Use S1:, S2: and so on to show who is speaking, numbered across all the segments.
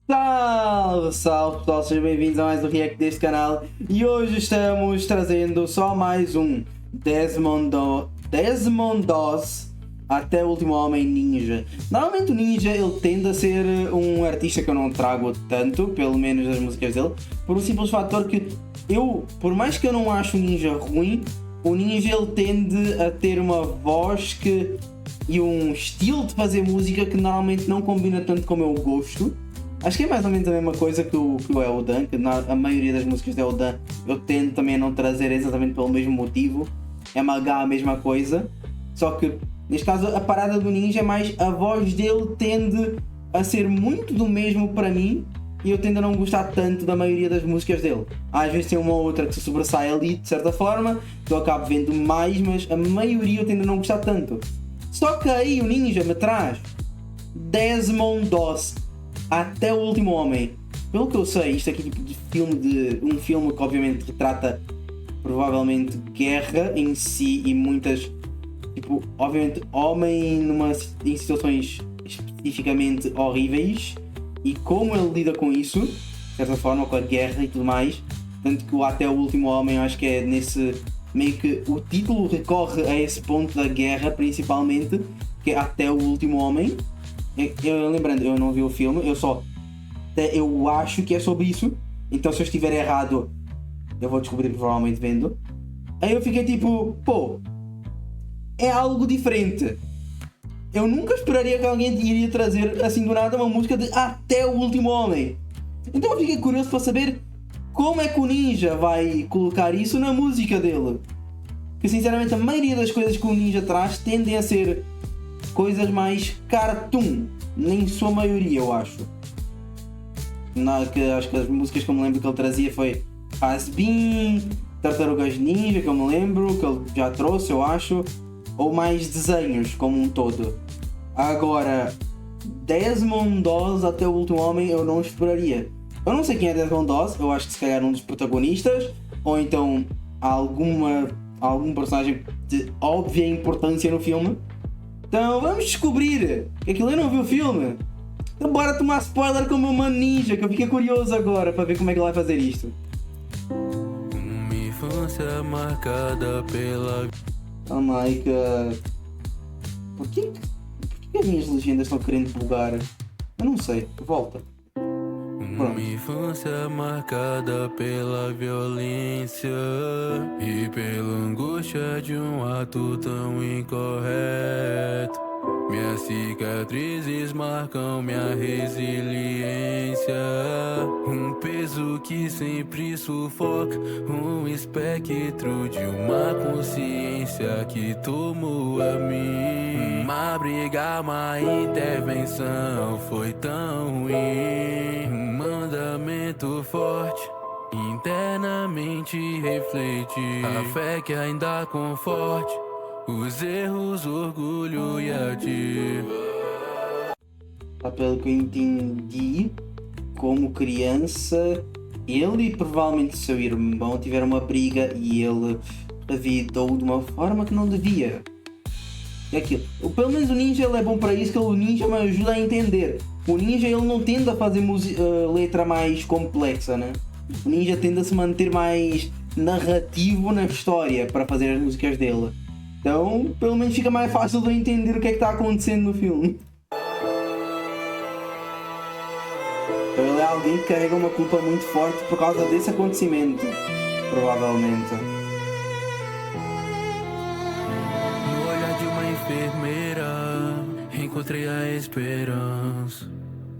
S1: Salve, salve pessoal, sejam bem-vindos a mais um react deste canal e hoje estamos trazendo só mais um Desmond Doss até o último homem ninja. Normalmente o ninja ele tende a ser um artista que eu não trago tanto, pelo menos das músicas dele, por um simples fator que por mais que eu não ache o ninja ruim, o ninja ele tende a ter uma voz e um estilo de fazer música que normalmente não combina tanto com o meu gosto. Acho que é mais ou menos a mesma coisa que o Eldan, que a maioria das músicas do Eldan eu tento também a não trazer exatamente pelo mesmo motivo. É malgar a mesma coisa, só que neste caso a parada do ninja é mais a voz dele tende a ser muito do mesmo para mim e eu tendo a não gostar tanto da maioria das músicas dele. Às vezes tem uma ou outra que se sobressai ali de certa forma, que eu acabo vendo mais, mas a maioria eu tendo a não gostar tanto. Só que aí o ninja me traz Desmond Doss até o último homem. Pelo que eu sei, isto aqui é tipo um filme que obviamente retrata provavelmente guerra em si e muitas, tipo, obviamente homem em situações especificamente horríveis e como ele lida com isso, de certa forma, com a guerra e tudo mais. Tanto que o Até o Último Homem, eu acho que é nesse meio que o título recorre a esse ponto da guerra principalmente, que é Até o Último Homem. Lembrando, eu não vi o filme, eu acho que é sobre isso, então se eu estiver errado eu vou descobrir provavelmente vendo. Aí eu fiquei tipo, pô, é algo diferente. Eu nunca esperaria que alguém iria trazer assim do nada uma música de Até o Último Homem. Então eu fiquei curioso para saber como é que o Ninja vai colocar isso na música dele. Porque sinceramente a maioria das coisas que o Ninja traz tendem a ser coisas mais cartoon, nem sua maioria eu acho. Acho que as músicas que eu me lembro que ele trazia foi Has Been, Tartarugas Ninja, que eu me lembro, que ele já trouxe eu acho, ou mais desenhos como um todo. Agora, Desmond Doss Até o Último Homem eu não esperaria. Eu não sei quem é Desmond Doss, eu acho que se calhar um dos protagonistas, ou então algum personagem de óbvia importância no filme. Então vamos descobrir, que aquilo eu não vi o filme. Então bora tomar spoiler com o meu mano ninja, que eu fiquei curioso agora para ver como é que ele vai fazer isto.
S2: Uma infância marcada pela...
S1: Calma aí que... Por que as minhas legendas estão querendo bugar? Eu não sei, volta.
S2: Uma infância marcada pela violência e pela angústia de um ato tão incorreto. Minhas cicatrizes marcam minha resiliência. Um peso que sempre sufoca, um espectro de uma consciência que tomou a mim. Uma briga, uma intervenção foi tão ruim. Um mandamento forte internamente reflete a fé que ainda conforte os erros, orgulho e a ti.
S1: Pelo que eu entendi, como criança, ele e provavelmente seu irmão tiveram uma briga e ele revidou de uma forma que não devia. É aquilo. Pelo menos o ninja ele é bom para isso, que o ninja me ajuda a entender. O ninja ele não tende a fazer letra mais complexa, né? O ninja tende a se manter mais narrativo na história para fazer as músicas dele. Então, pelo menos fica mais fácil de entender o que é que está acontecendo no filme. Então ele é alguém que carrega uma culpa muito forte por causa desse acontecimento, provavelmente.
S2: No olhar de uma enfermeira, encontrei a esperança.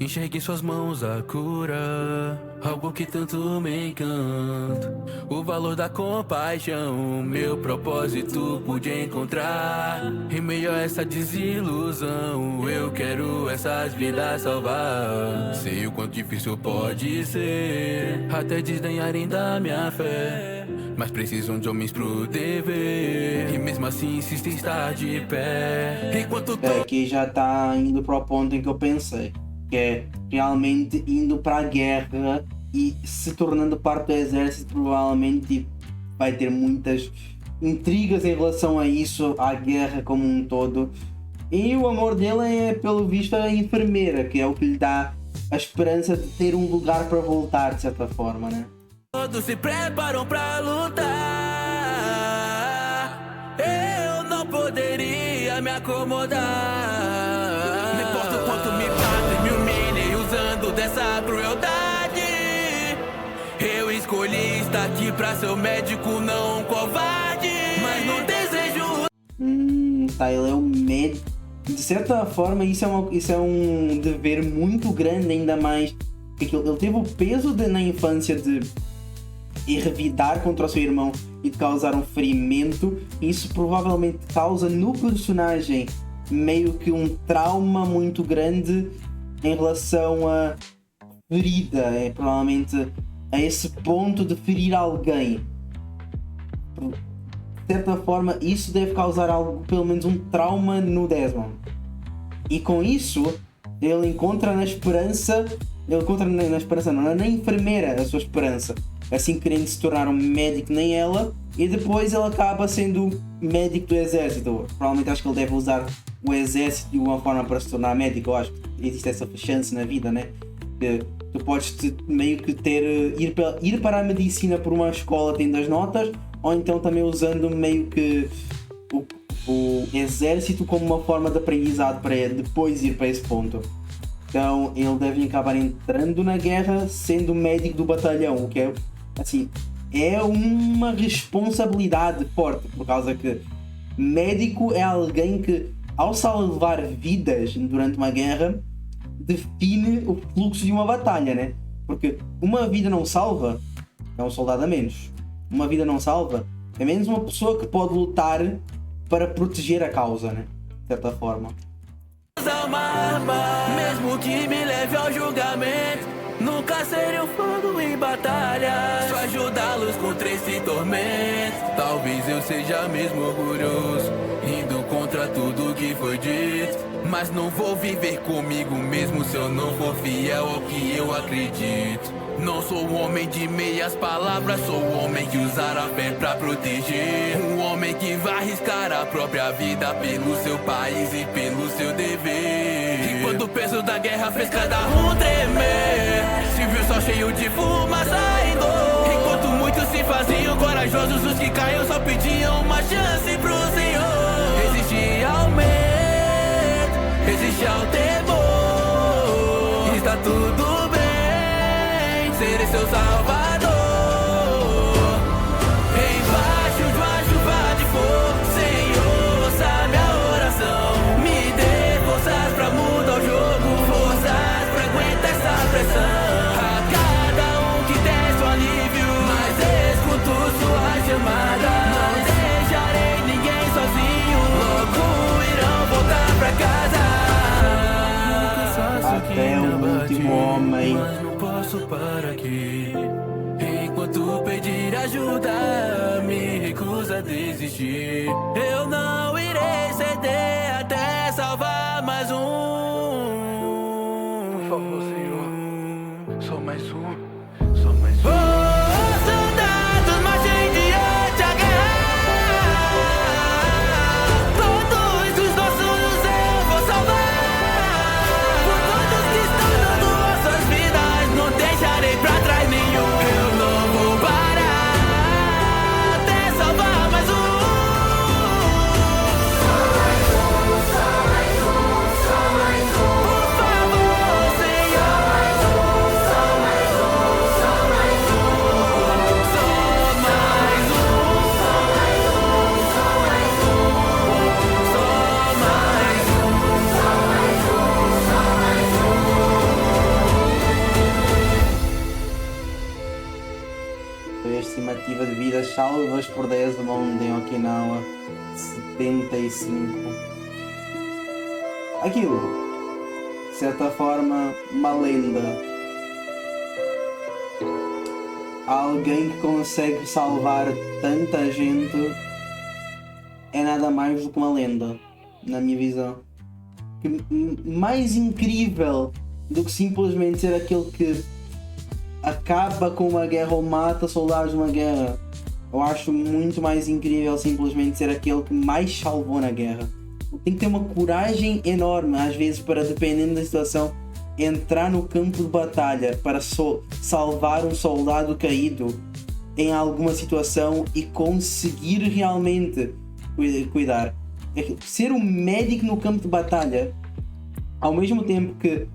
S2: Enxergue em suas mãos a cura, algo que tanto me encanta. O valor da compaixão, meu propósito pude encontrar. Em meio a essa desilusão, eu quero essas vidas salvar. Sei o quanto difícil pode ser, até desdenharem da minha fé. Mas precisam de homens pro dever, e mesmo assim insistem em estar de pé. Enquanto
S1: Aqui já está indo para o ponto em que eu pensei, que é realmente indo para a guerra e se tornando parte do exército, provavelmente vai ter muitas intrigas em relação a isso, à guerra como um todo. E o amor dele é, pelo visto, a enfermeira, que é o que lhe dá a esperança de ter um lugar para voltar, de certa forma, né?
S2: Todos se preparam pra lutar. Eu não poderia me acomodar. Não importa o quanto me batem, me humilhem usando dessa crueldade. Eu escolhi estar aqui pra ser o médico, não um covarde. Mas não desejo.
S1: Tá, ele é um médico. De certa forma, isso é um dever muito grande, ainda mais porque ele teve o peso na infância de revidar contra o seu irmão e de causar um ferimento. Isso provavelmente causa no personagem meio que um trauma muito grande em relação a ferida, provavelmente a esse ponto de ferir alguém. De certa forma, isso deve causar algo, pelo menos um trauma no Desmond. E com isso, ele encontra na enfermeira a sua esperança, assim querendo se tornar um médico nem ela, e depois ele acaba sendo médico do exército. Provavelmente acho que ele deve usar o exército de uma forma para se tornar médico. Eu acho que existe essa chance na vida, né? Que tu podes meio que ir para a medicina por uma escola tendo as notas, ou então também usando meio que o exército como uma forma de aprendizado para ele depois ir para esse ponto. Então ele deve acabar entrando na guerra sendo médico do batalhão, o que é assim, é uma responsabilidade forte, por causa que médico é alguém que, ao salvar vidas durante uma guerra, define o fluxo de uma batalha, né? Porque uma vida não salva é um soldado a menos. Uma vida não salva é menos uma pessoa que pode lutar para proteger a causa, né? De certa forma.
S2: Uma arma, mesmo que me leve ao julgamento, nunca serei um fogo em batalha. Só ajudá-los contra esse tormento. Talvez eu seja mesmo orgulhoso, indo contra tudo que foi dito, mas não vou viver comigo mesmo se eu não for fiel ao que eu acredito. Não sou um homem de meias palavras, sou um homem que usará a fé pra proteger. Um homem que vai arriscar a própria vida pelo seu país e pelo seu dever. E quando o peso da guerra fez cada um tremer, se viu só cheio de fumaça e dor. Enquanto muitos se faziam corajosos, os que caíam só pediam uma chance pro Senhor. Resistir ao medo, resistir ao temor, está tudo bem. Serei seu salvador. Embaixo de uma chuva de fogo, Senhor, ouça minha oração. Me dê forças pra mudar o jogo, forças pra aguentar essa pressão. A cada um que desce o alívio, mas escuto sua chamada. Não deixarei ninguém sozinho, logo irão voltar pra casa.
S1: Até o último homem.
S2: Posso parar aqui. Enquanto pedir ajuda, me recusa a desistir. Eu não irei ceder até salvar mais um. Por favor, Senhor, só mais um, só mais um. Os soldados marchem diante a guerra. Todos os nossos eu vou salvar. Por todos que estão dando as suas vidas, não deixarei pra trás nenhum. Eu não vou parar até salvar mais um. Só mais um, só mais um, só mais um. Por favor, Senhor. Só mais um, só mais um, só mais um. Só mais um, só mais um, só mais um. Só mais um, só mais um, só mais um.
S1: Estimativa de vidas salvas por Desmond em Okinawa, 75. Aquilo, de certa forma, uma lenda. Alguém que consegue salvar tanta gente é nada mais do que uma lenda, na minha visão. Mais incrível do que simplesmente ser aquele que acaba com uma guerra ou mata soldados de uma guerra. Eu acho muito mais incrível simplesmente ser aquele que mais salvou na guerra. Tem que ter uma coragem enorme, às vezes, para, dependendo da situação, entrar no campo de batalha para salvar um soldado caído em alguma situação e conseguir realmente cuidar. Ser um médico no campo de batalha, ao mesmo tempo que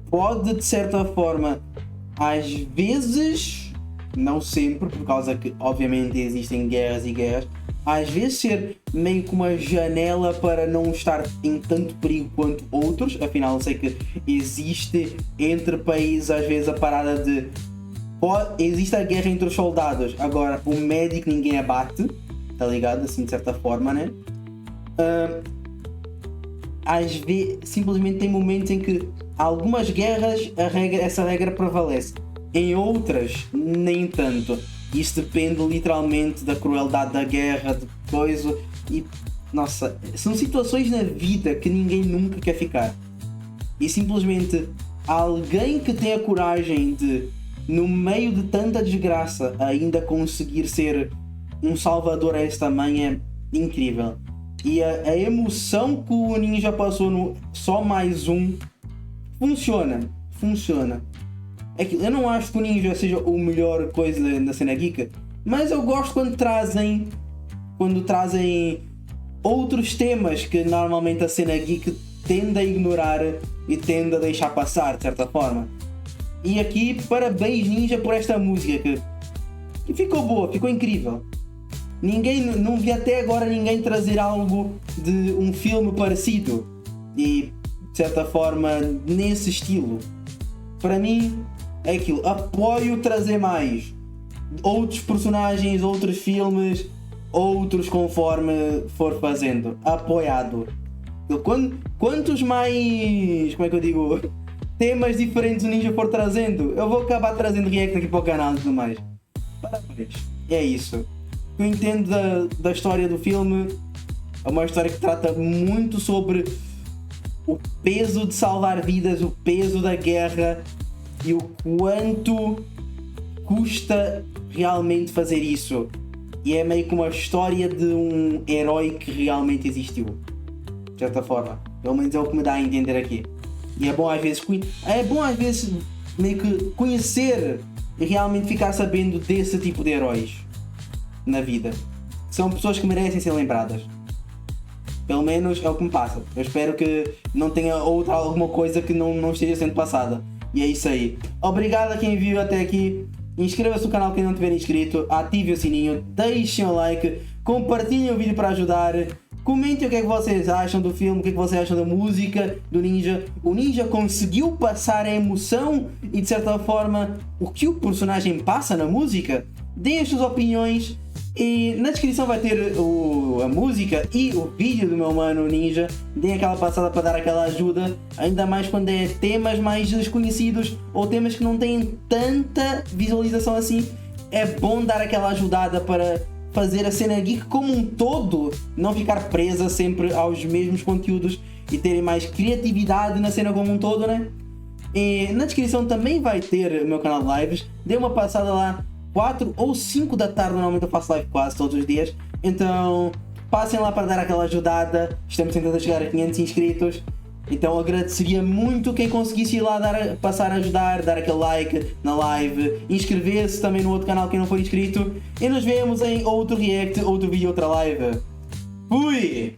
S1: pode, de certa forma, às vezes, não sempre, por causa que obviamente existem guerras e guerras, às vezes ser meio que uma janela para não estar em tanto perigo quanto outros. Afinal, eu sei que existe entre países às vezes a parada de existe a guerra entre os soldados, agora o médico ninguém abate, tá ligado? Assim, de certa forma, né? Às vezes simplesmente tem momentos em que algumas guerras essa regra prevalece, em outras nem tanto. Isso depende literalmente da crueldade da guerra, de coisa. E nossa, são situações na vida que ninguém nunca quer ficar. E simplesmente alguém que tem a coragem de, no meio de tanta desgraça, ainda conseguir ser um salvador a esse tamanho é incrível. E a emoção que o Ninja passou no Só Mais Um funciona. É que eu não acho que o Ninja seja a melhor coisa na cena geek, mas eu gosto quando trazem outros temas que normalmente a cena geek tende a ignorar e tende a deixar passar, de certa forma. E aqui, parabéns Ninja por esta música que ficou boa, ficou incrível. Não vi até agora ninguém trazer algo de um filme parecido e, de certa forma, nesse estilo. Para mim, é aquilo. Apoio trazer mais. Outros personagens, outros filmes, outros conforme for fazendo. Apoiado. Quantos mais, como é que eu digo, temas diferentes o Ninja for trazendo, eu vou acabar trazendo react aqui para o canal e tudo mais. Parabéns. É isso. Eu entendo da história do filme. É uma história que trata muito sobre o peso de salvar vidas, o peso da guerra e o quanto custa realmente fazer isso. E é meio que uma história de um herói que realmente existiu, de certa forma. Pelo menos é o que me dá a entender aqui. E é bom às vezes meio que conhecer e realmente ficar sabendo desse tipo de heróis na vida. São pessoas que merecem ser lembradas. Pelo menos é o que me passa. Eu espero que não tenha alguma coisa que não esteja sendo passada. E é isso aí. Obrigado a quem viu até aqui. Inscreva-se no canal quem não tiver inscrito. Ative o sininho. Deixem o like. Compartilhem o vídeo para ajudar. Comentem o que é que vocês acham do filme. O que é que vocês acham da música do Ninja. O Ninja conseguiu passar a emoção e, de certa forma, o que o personagem passa na música. Deem as suas opiniões. E na descrição vai ter a música e o vídeo do meu mano Ninja. Deem aquela passada para dar aquela ajuda. Ainda mais quando é temas mais desconhecidos ou temas que não têm tanta visualização assim. É bom dar aquela ajudada para fazer a cena geek como um todo não ficar presa sempre aos mesmos conteúdos e terem mais criatividade na cena como um todo, né? E na descrição também vai ter o meu canal de lives. Dê uma passada lá. 4 ou 5 da tarde, normalmente eu faço live quase todos os dias. Então passem lá para dar aquela ajudada. Estamos tentando chegar a 500 inscritos. Então agradeceria muito quem conseguisse ir lá passar a ajudar, dar aquele like na live, inscrever-se também no outro canal quem não for inscrito. E nos vemos em outro react, outro vídeo, outra live. Fui!